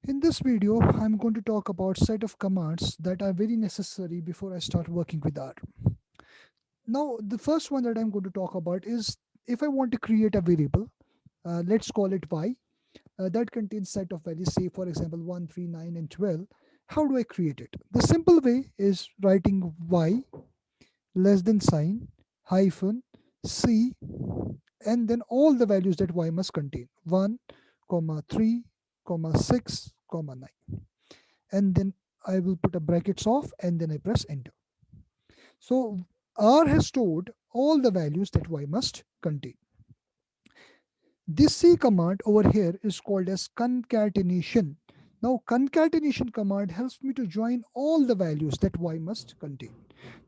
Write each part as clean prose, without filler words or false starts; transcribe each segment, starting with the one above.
In this video, I'm going to talk about set of commands that are very necessary before I start working with R. Now, the first one that I'm going to talk about is if I want to create a variable, let's call it y, that contains set of values, say for example 1, 3, 9, and 12. How do I create it? The simple way is writing y less than sign hyphen c and then all the values that y must contain 1, comma 3, comma 6, comma 9, and then I will put a brackets off and then I press enter. So R has stored all the values that y must contain. This C command over here is called as concatenation. Now concatenation command helps me to join all the values that y must contain.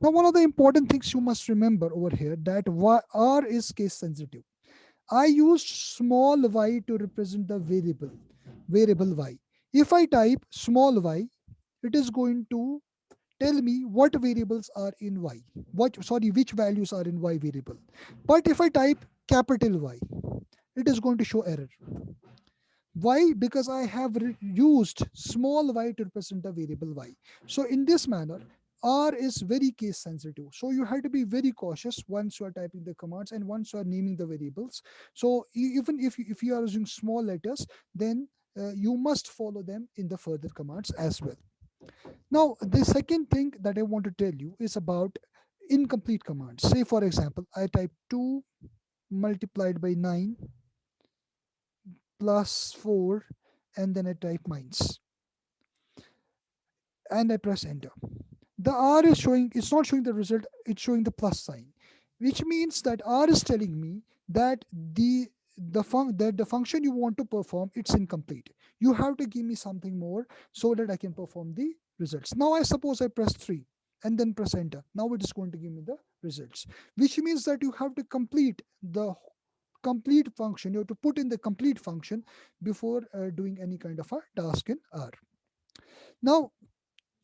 Now one of the important things you must remember over here that R is case sensitive. I used small y to represent the variable y. If I type small y, it is going to tell me what variables are in y, which values are in y variable. But if I type capital Y, it is going to show error. Why? Because I have used small y to represent the variable y. So in this manner, R is very case sensitive. So you have to be very cautious once you are typing the commands and once you are naming the variables. So even if you are using small letters, then you must follow them in the further commands as well. Now, the second thing that I want to tell you is about incomplete commands. Say, for example, I type 2 multiplied by 9 plus 4, and then I type minus, and I press enter. The R is showing, it's not showing the result, it's showing the plus sign, which means that R is telling me that the function you want to perform, it's incomplete. You have to give me something more so that I can perform the results. Now I suppose I press 3 and then press enter. Now it is going to give me the results, which means that you have to complete the complete function. You have to put in the complete function before doing any kind of a task in R. Now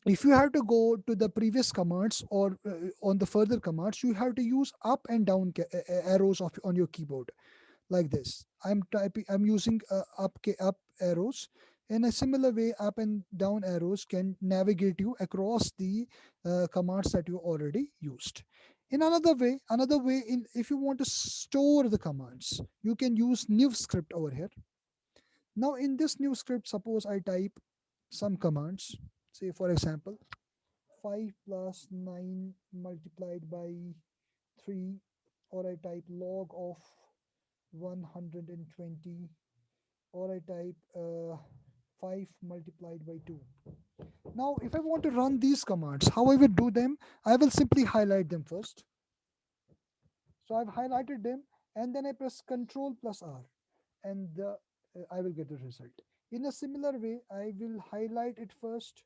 if you have to go to the previous commands or on the further commands, you have to use up and down arrows on your keyboard like this. I'm using up arrows. In a similar way, up and down arrows can navigate you across the commands that you already used. In another way, in if you want to store the commands, you can use new script over here. Now in this new script, suppose I type some commands. Say for example, 5 plus 9 multiplied by 3, or I type log of 120, or I type 5 multiplied by 2. Now if I want to run these commands, how I will do them, I will simply highlight them first. So I've highlighted them and then I press Ctrl plus R and I will get the result. In a similar way, I will highlight it first.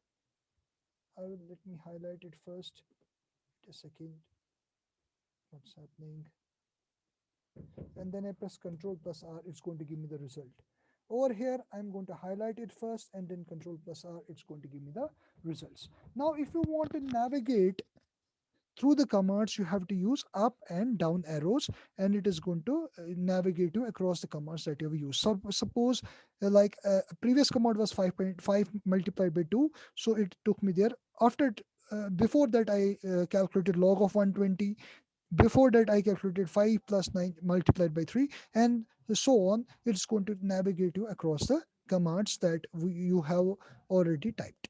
Let me highlight it first. Wait a second. What's happening? And then I press Ctrl plus R, it's going to give me the result. Over here, I'm going to highlight it first and then Ctrl plus R, it's going to give me the results. Now, if you want to navigate through the commands, you have to use up and down arrows and it is going to navigate you across the commands that you have used. So suppose previous command was 5.5 multiplied by 2, so it took me there. Before that I calculated log of 120. Before that I calculated 5 plus 9 multiplied by 3, and so on. It's going to navigate you across the commands that you have already typed.